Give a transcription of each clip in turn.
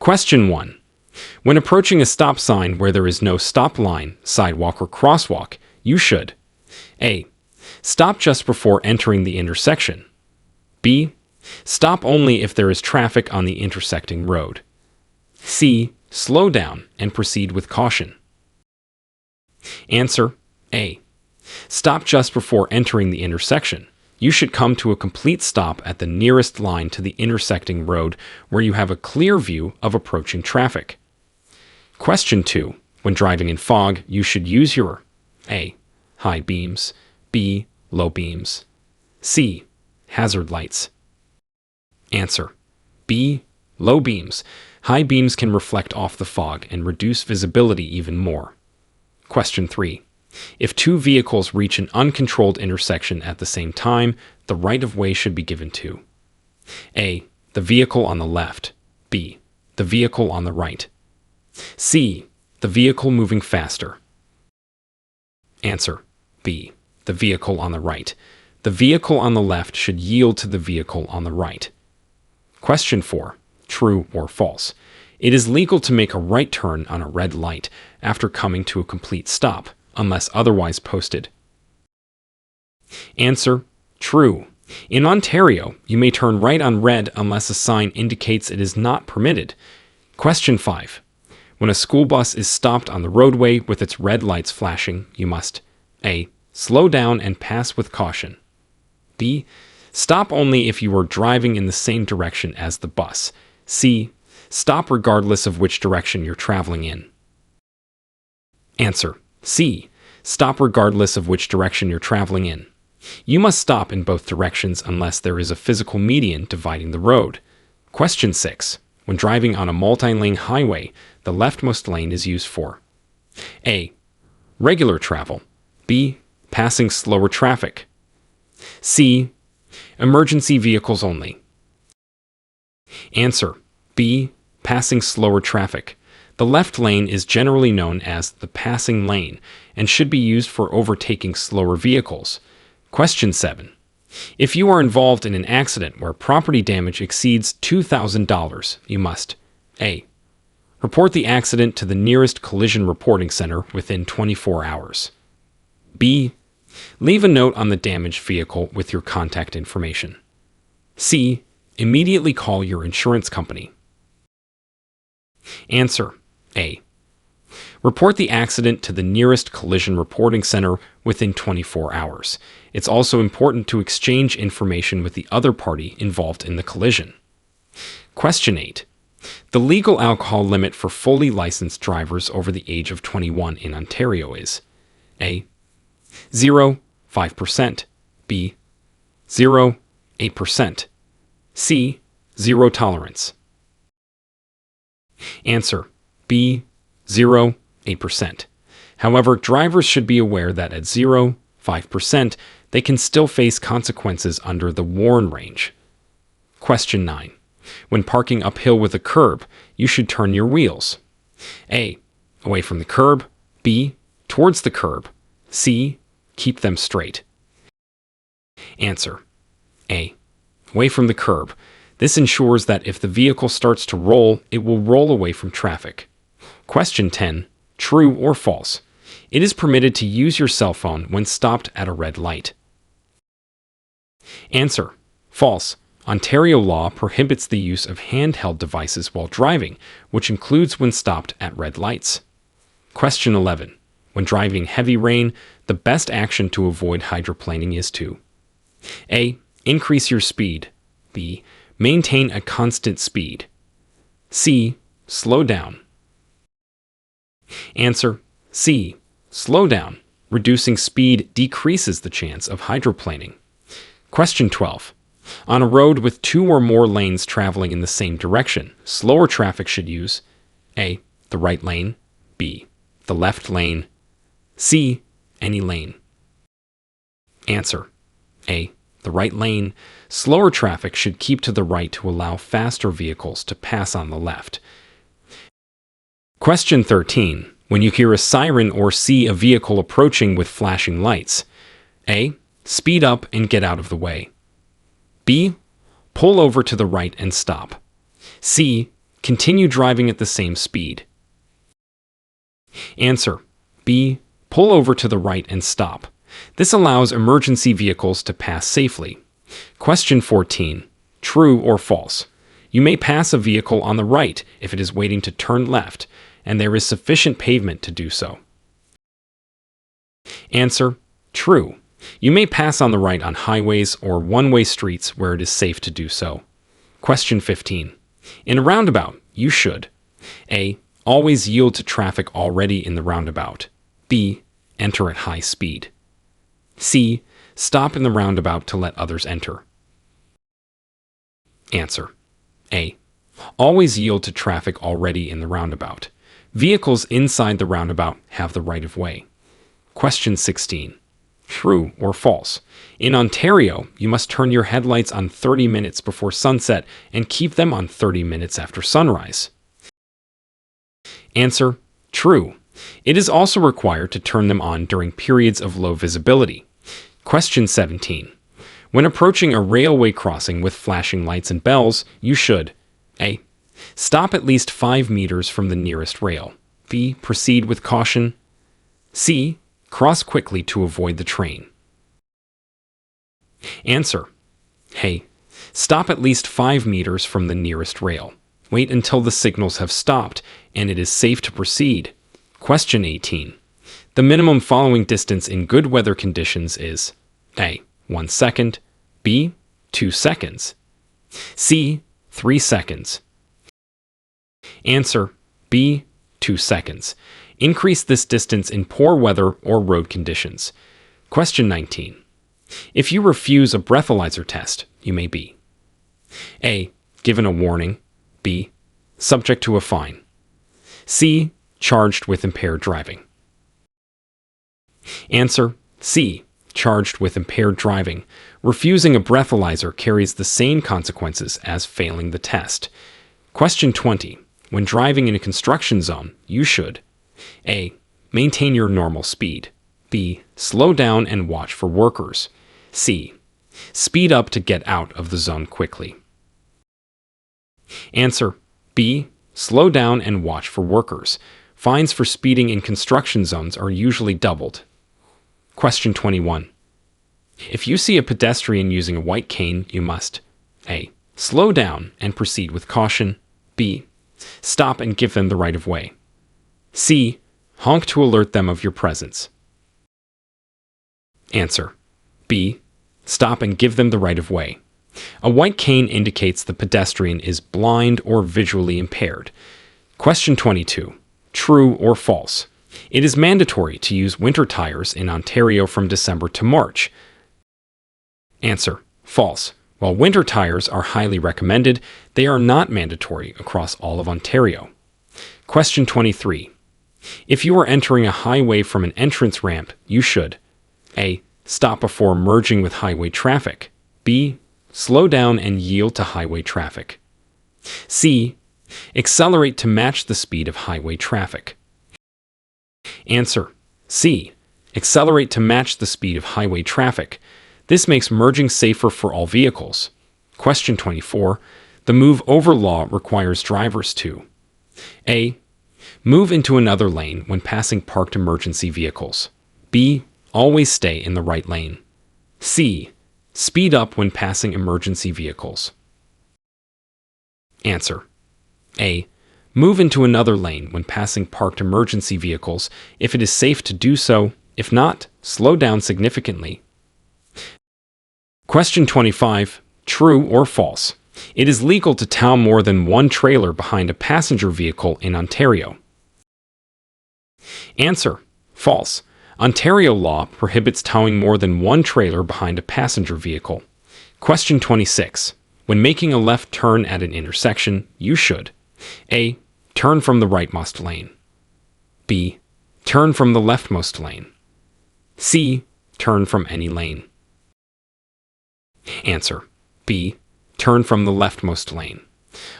Question 1. When approaching a stop sign where there is no stop line, sidewalk, or crosswalk, you should A. Stop just before entering the intersection. B. Stop only if there is traffic on the intersecting road. C. Slow down and proceed with caution. Answer A. Stop just before entering the intersection. You should come to a complete stop at the nearest line to the intersecting road where you have a clear view of approaching traffic. Question 2. When driving in fog, you should use your A. High beams, B. Low beams, C. Hazard lights. Answer B. Low beams. High beams can reflect off the fog and reduce visibility even more. Question 3. If two vehicles reach an uncontrolled intersection at the same time, the right-of-way should be given to A. The vehicle on the left, B. The vehicle on the right, C. The vehicle moving faster. Answer B. The vehicle on the right. The vehicle on the left should yield to the vehicle on the right. Question 4. True or false? It is legal to make a right turn on a red light after coming to a complete stop, unless otherwise posted. Answer: true. In Ontario, you may turn right on red unless a sign indicates it is not permitted. Question 5. When a school bus is stopped on the roadway with its red lights flashing, you must A. Slow down and pass with caution. B. Stop only if you are driving in the same direction as the bus. C. Stop regardless of which direction you're traveling in. Answer: C. Stop regardless of which direction you're traveling in. You must stop in both directions unless there is a physical median dividing the road. Question 6. When driving on a multi-lane highway, the leftmost lane is used for A. Regular travel, B. Passing slower traffic, C. Emergency vehicles only. Answer: B. Passing slower traffic. The left lane is generally known as the passing lane and should be used for overtaking slower vehicles. Question 7. If you are involved in an accident where property damage exceeds $2,000, you must A. Report the accident to the nearest collision reporting center within 24 hours. B. Leave a note on the damaged vehicle with your contact information. C. Immediately call your insurance company. Answer: A. Report the accident to the nearest collision reporting center within 24 hours. It's also important to exchange information with the other party involved in the collision. Question 8. The legal alcohol limit for fully licensed drivers over the age of 21 in Ontario is A. 0.5%, B. 0.8%, C. 0 tolerance. Answer: B. 0.8%. However, drivers should be aware that at 0.5%, they can still face consequences under the warn range. Question 9. When parking uphill with a curb, you should turn your wheels A. Away from the curb, B. Towards the curb, C. Keep them straight. Answer: A. Away from the curb. This ensures that if the vehicle starts to roll, it will roll away from traffic. Question 10. True or false? It is permitted to use your cell phone when stopped at a red light. Answer: false. Ontario law prohibits the use of handheld devices while driving, which includes when stopped at red lights. Question 11. When driving heavy rain, the best action to avoid hydroplaning is to A. Increase your speed, B. Maintain a constant speed, C. Slow down. Answer: C. Slow down. Reducing speed decreases the chance of hydroplaning. Question 12. On a road with 2 or more lanes traveling in the same direction, slower traffic should use A. The right lane, B. The left lane, C. Any lane. Answer: A. The right lane. Slower traffic should keep to the right to allow faster vehicles to pass on the left. Question 13. When you hear a siren or see a vehicle approaching with flashing lights, A. Speed up and get out of the way. B. Pull over to the right and stop. C. Continue driving at the same speed. Answer: B. Pull over to the right and stop. This allows emergency vehicles to pass safely. Question 14. True or false? You may pass a vehicle on the right if it is waiting to turn left, and there is sufficient pavement to do so. Answer: true. You may pass on the right on highways or one-way streets where it is safe to do so. Question 15. In a roundabout, you should: A. Always yield to traffic already in the roundabout. B. Enter at high speed. C. Stop in the roundabout to let others enter. Answer: A. Always yield to traffic already in the roundabout. Vehicles inside the roundabout have the right of way. Question 16. True or false? In Ontario, you must turn your headlights on 30 minutes before sunset and keep them on 30 minutes after sunrise. Answer: true. It is also required to turn them on during periods of low visibility. Question 17. When approaching a railway crossing with flashing lights and bells, you should: A. Stop at least 5 meters from the nearest rail. B. Proceed with caution. C. Cross quickly to avoid the train. Answer: A. Stop at least 5 meters from the nearest rail. Wait until the signals have stopped and it is safe to proceed. Question 18. The minimum following distance in good weather conditions is: A. 1 second. B. 2 seconds. C. 3 seconds. Answer: B. 2 seconds. Increase this distance in poor weather or road conditions. Question 19. If you refuse a breathalyzer test, you may be: A. Given a warning. B. Subject to a fine. C. Charged with impaired driving. Answer: C. Charged with impaired driving. Refusing a breathalyzer carries the same consequences as failing the test. Question 20. When driving in a construction zone, you should: A. Maintain your normal speed. B. Slow down and watch for workers. C. Speed up to get out of the zone quickly. Answer: B. Slow down and watch for workers. Fines for speeding in construction zones are usually doubled. Question 21. If you see a pedestrian using a white cane, you must: A. Slow down and proceed with caution. B. Stop and give them the right of way. C. Honk to alert them of your presence. Answer: B. Stop and give them the right of way. A white cane indicates the pedestrian is blind or visually impaired. Question 22. True or false? It is mandatory to use winter tires in Ontario from December to March. Answer: false. While winter tires are highly recommended, they are not mandatory across all of Ontario. Question 23. If you are entering a highway from an entrance ramp, you should: A. Stop before merging with highway traffic. B. Slow down and yield to highway traffic. C. Accelerate to match the speed of highway traffic. Answer: C. Accelerate to match the speed of highway traffic. This makes merging safer for all vehicles. Question 24. The move over law requires drivers to: A. Move into another lane when passing parked emergency vehicles. B. Always stay in the right lane. C. Speed up when passing emergency vehicles. Answer: A. Move into another lane when passing parked emergency vehicles if it is safe to do so. If not, slow down significantly. Question 25. True or false? It is legal to tow more than one trailer behind a passenger vehicle in Ontario. Answer: false. Ontario law prohibits towing more than one trailer behind a passenger vehicle. Question 26. When making a left turn at an intersection, you should: A. Turn from the rightmost lane. B. Turn from the leftmost lane. C. Turn from any lane. Answer: B. Turn from the leftmost lane.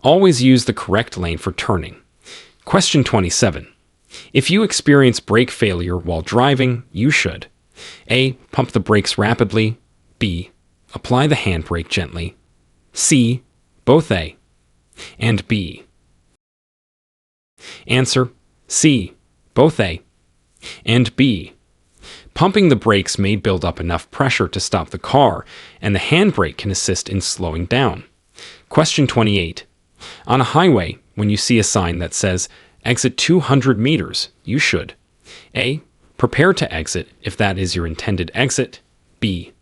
Always use the correct lane for turning. Question 27. If you experience brake failure while driving, you should: A. Pump the brakes rapidly. B. Apply the handbrake gently. C. Both A and B. Answer: C. Both A and B. Pumping the brakes may build up enough pressure to stop the car, and the handbrake can assist in slowing down. Question 28. On a highway, when you see a sign that says, "Exit 200 meters," you should A. Prepare to exit if that is your intended exit. B.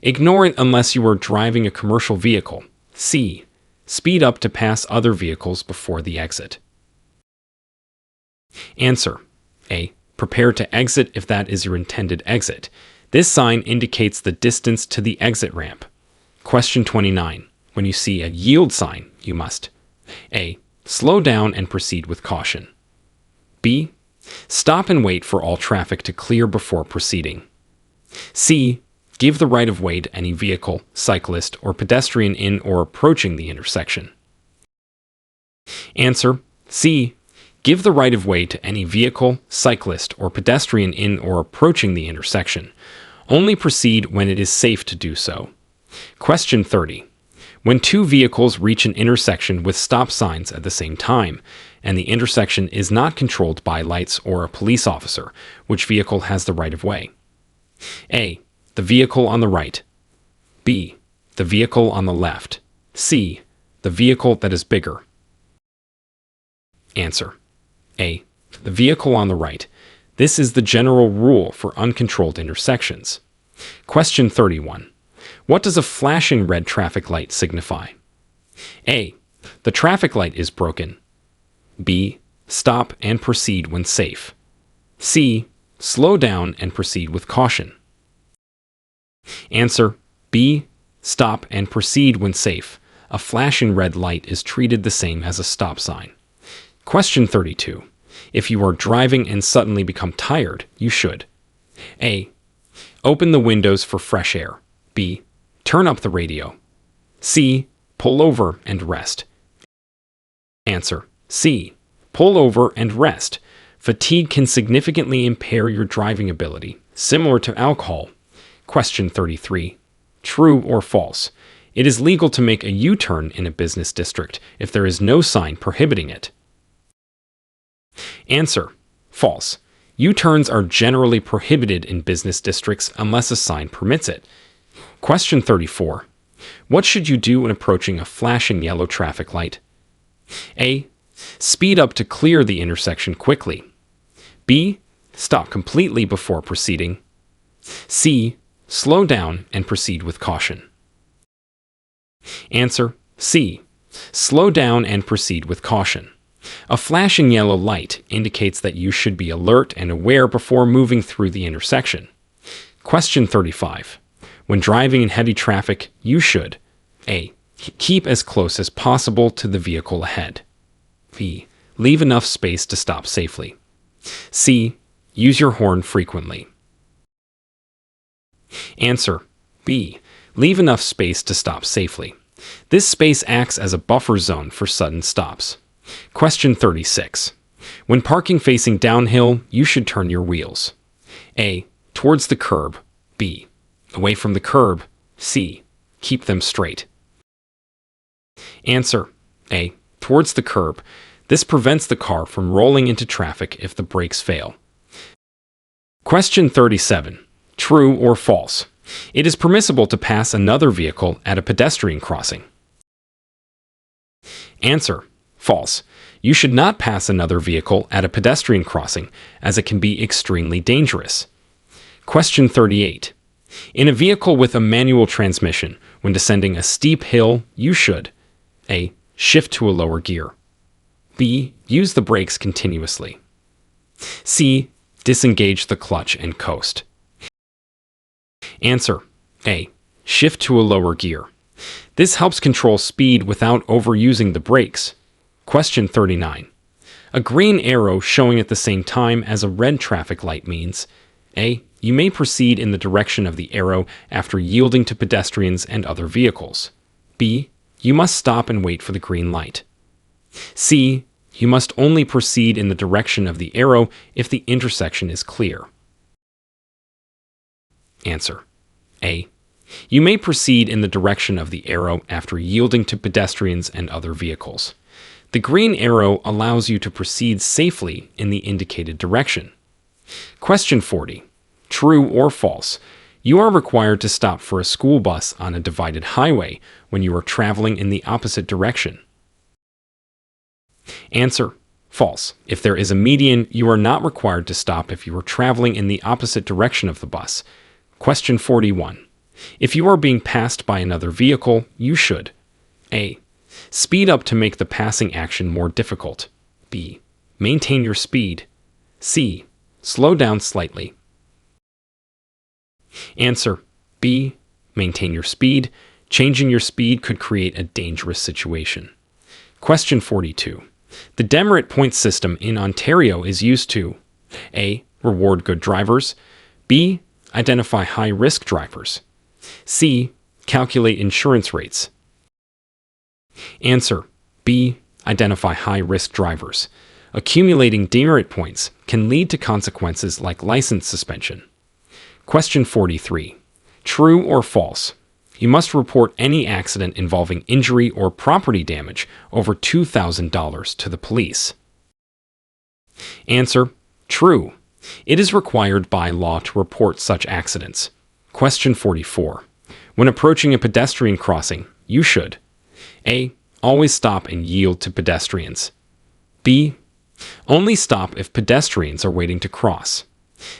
Ignore it unless you are driving a commercial vehicle. C. Speed up to pass other vehicles before the exit. Answer: A. Prepare to exit if that is your intended exit. This sign indicates the distance to the exit ramp. Question 29. When you see a yield sign, you must A. Slow down and proceed with caution. B. Stop and wait for all traffic to clear before proceeding. C. Give the right of way to any vehicle, cyclist, or pedestrian in or approaching the intersection. Answer: C. Give the right of way to any vehicle, cyclist, or pedestrian in or approaching the intersection. Only proceed when it is safe to do so. Question 30. When two vehicles reach an intersection with stop signs at the same time, and the intersection is not controlled by lights or a police officer, which vehicle has the right of way? A. The vehicle on the right. B. The vehicle on the left. C. The vehicle that is bigger. Answer: A. The vehicle on the right. This is the general rule for uncontrolled intersections. Question 31. What does a flashing red traffic light signify? A. The traffic light is broken. B. Stop and proceed when safe. C. Slow down and proceed with caution. Answer: B. Stop and proceed when safe. A flashing red light is treated the same as a stop sign. Question 32. If you are driving and suddenly become tired, you should A. Open the windows for fresh air. B. Turn up the radio. C. Pull over and rest. Answer: C. Pull over and rest. Fatigue can significantly impair your driving ability, similar to alcohol. Question 33. True or false? It is legal to make a U-turn in a business district if there is no sign prohibiting it. Answer: false. U-turns are generally prohibited in business districts unless a sign permits it. Question 34. What should you do when approaching a flashing yellow traffic light? A. Speed up to clear the intersection quickly. B. Stop completely before proceeding. C. Slow down and proceed with caution. Answer: C. Slow down and proceed with caution. A flashing yellow light indicates that you should be alert and aware before moving through the intersection. Question 35. When driving in heavy traffic, you should A. Keep as close as possible to the vehicle ahead. B. Leave enough space to stop safely. C. Use your horn frequently. Answer: B. Leave enough space to stop safely. This space acts as a buffer zone for sudden stops. Question 36. When parking facing downhill, you should turn your wheels. A. Towards the curb. B. Away from the curb. C. Keep them straight. Answer: A. Towards the curb. This prevents the car from rolling into traffic if the brakes fail. Question 37. True or false? It is permissible to pass another vehicle at a pedestrian crossing. Answer: false. You should not pass another vehicle at a pedestrian crossing, as it can be extremely dangerous. Question 38. In a vehicle with a manual transmission, when descending a steep hill, you should A. Shift to a lower gear. B. Use the brakes continuously. C. Disengage the clutch and coast. Answer: A. Shift to a lower gear. This helps control speed without overusing the brakes. Question 39. A green arrow showing at the same time as a red traffic light means A. You may proceed in the direction of the arrow after yielding to pedestrians and other vehicles. B. You must stop and wait for the green light. C. You must only proceed in the direction of the arrow if the intersection is clear. Answer: A. You may proceed in the direction of the arrow after yielding to pedestrians and other vehicles. The green arrow allows you to proceed safely in the indicated direction. Question 40. True or false? You are required to stop for a school bus on a divided highway when you are traveling in the opposite direction. Answer: false. If there is a median, you are not required to stop if you are traveling in the opposite direction of the bus. Question 41. If you are being passed by another vehicle, you should A. Speed up to make the passing action more difficult. B. Maintain your speed. C. Slow down slightly. Answer: B. Maintain your speed. Changing your speed could create a dangerous situation. Question 42. The demerit point system in Ontario is used to A. Reward good drivers. B. Identify high-risk drivers. C. Calculate insurance rates. Answer: B. Identify high-risk drivers. Accumulating demerit points can lead to consequences like license suspension. Question 43. True or false? You must report any accident involving injury or property damage over $2,000 to the police. Answer: true. It is required by law to report such accidents. Question 44. When approaching a pedestrian crossing, you should A. Always stop and yield to pedestrians. B. Only stop if pedestrians are waiting to cross.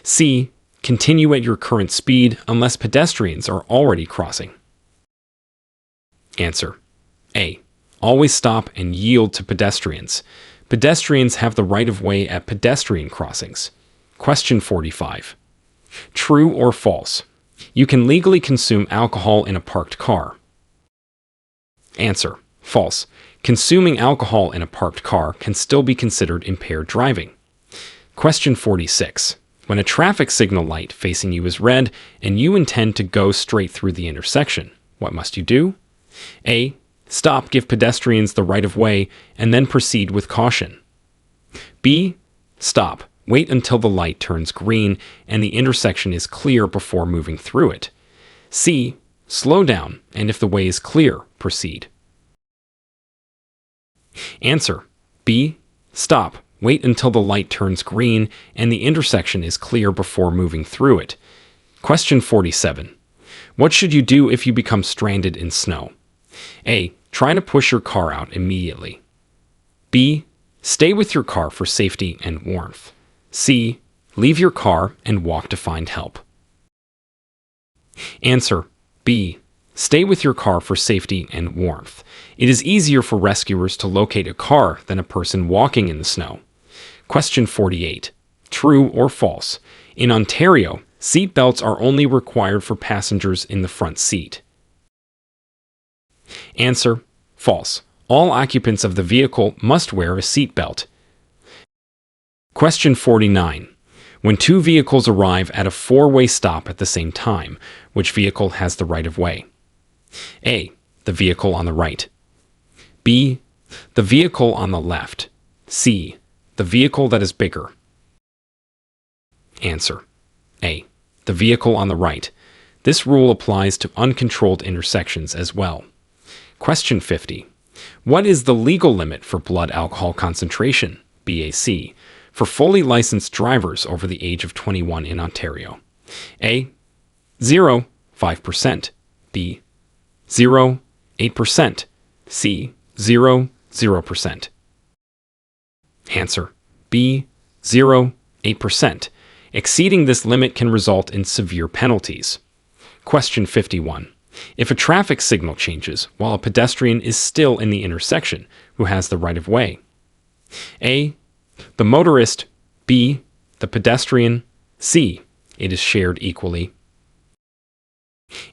C. Continue at your current speed unless pedestrians are already crossing. Answer: A. Always stop and yield to pedestrians. Pedestrians have the right of way at pedestrian crossings. Question 45. True or false? You can legally consume alcohol in a parked car. Answer: false. Consuming alcohol in a parked car can still be considered impaired driving. Question 46. When a traffic signal light facing you is red and you intend to go straight through the intersection, what must you do? A. Stop, give pedestrians the right of way, and then proceed with caution. B. Stop, wait until the light turns green and the intersection is clear before moving through it. C. Slow down, and if the way is clear, proceed. Answer: B. Stop, wait until the light turns green and the intersection is clear before moving through it. Question 47. What should you do if you become stranded in snow? A. Try to push your car out immediately. B. Stay with your car for safety and warmth. C. Leave your car and walk to find help. Answer: B. Stay with your car for safety and warmth. It is easier for rescuers to locate a car than a person walking in the snow. Question 48. True or false? In Ontario, seatbelts are only required for passengers in the front seat. Answer: false. All occupants of the vehicle must wear a seatbelt. Question 49. When two vehicles arrive at a four-way stop at the same time, which vehicle has the right of way? A. The vehicle on the right. B. The vehicle on the left. C. The vehicle that is bigger. Answer: A. The vehicle on the right. This rule applies to uncontrolled intersections as well. Question 50. What is the legal limit for blood alcohol concentration, BAC, for fully licensed drivers over the age of 21 in Ontario? A. 0.5%. B. 0.8%. C. 0.0%. Answer: B. 0.8%. Exceeding this limit can result in severe penalties. Question 51. If a traffic signal changes while a pedestrian is still in the intersection, who has the right of way? A. The motorist. B. The pedestrian. C. It is shared equally.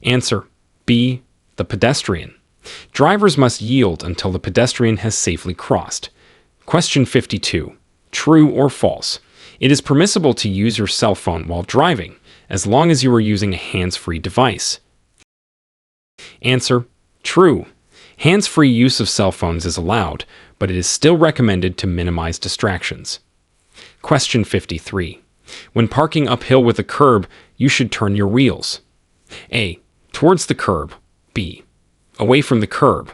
Answer: B. The pedestrian. Drivers must yield until the pedestrian has safely crossed. Question 52. True or false? It is permissible to use your cell phone while driving, as long as you are using a hands-free device. Answer: true. Hands-free use of cell phones is allowed, but it is still recommended to minimize distractions. Question 53. When parking uphill with a curb, you should turn your wheels. A. Towards the curb. B. Away from the curb.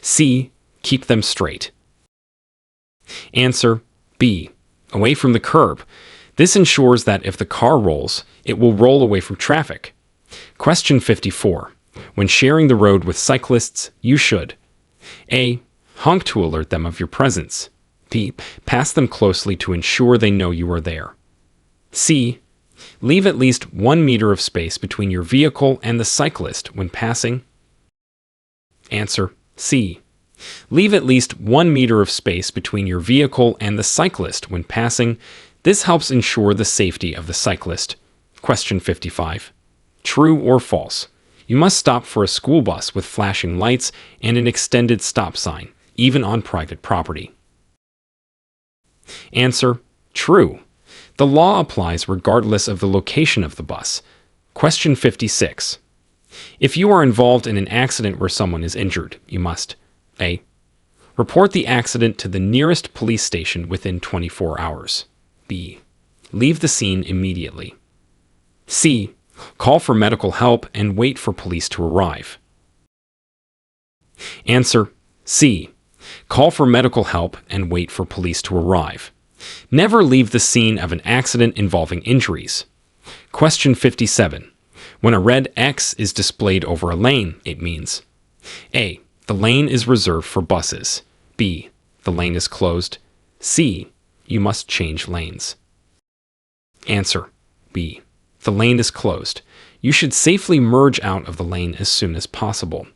C. Keep them straight. Answer B. Away from the curb. This ensures that if the car rolls, it will roll away from traffic. Question 54. When sharing the road with cyclists, you should A. Honk to alert them of your presence. B. Pass them closely to ensure they know you are there. C. Leave at least 1 meter of space between your vehicle and the cyclist when passing. Answer C. Leave at least 1 meter of space between your vehicle and the cyclist when passing. This helps ensure the safety of the cyclist. Question 55. True or false? You must stop for a school bus with flashing lights and an extended stop sign, even on private property. Answer: true. The law applies regardless of the location of the bus. Question 56. If you are involved in an accident where someone is injured, you must A. Report the accident to the nearest police station within 24 hours. B. Leave the scene immediately. C. Call for medical help and wait for police to arrive. Answer: C. Call for medical help and wait for police to arrive. Never leave the scene of an accident involving injuries. Question 57. When a red X is displayed over a lane, it means A. The lane is reserved for buses. B. The lane is closed. C. You must change lanes. Answer: B. The lane is closed. You should safely merge out of the lane as soon as possible.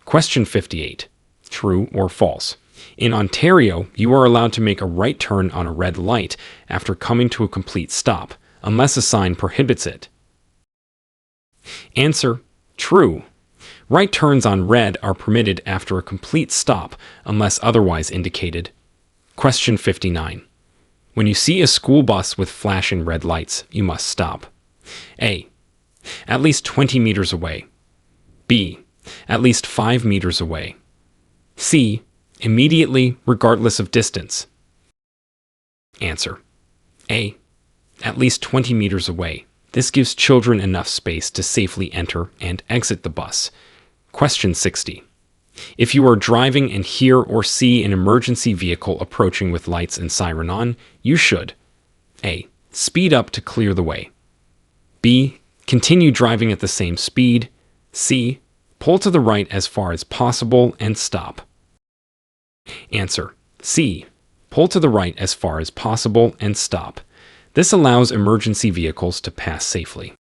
Question 58. True or false? In Ontario, you are allowed to make a right turn on a red light after coming to a complete stop, unless a sign prohibits it. Answer: true. Right turns on red are permitted after a complete stop, unless otherwise indicated. Question 59. When you see a school bus with flashing red lights, you must stop. A. At least 20 meters away. B. At least 5 meters away. C. Immediately, regardless of distance. Answer: A. At least 20 meters away. This gives children enough space to safely enter and exit the bus. Question 60. If you are driving and hear or see an emergency vehicle approaching with lights and siren on, you should A. Speed up to clear the way. B. Continue driving at the same speed. C. Pull to the right as far as possible and stop. Answer: C. Pull to the right as far as possible and stop. This allows emergency vehicles to pass safely.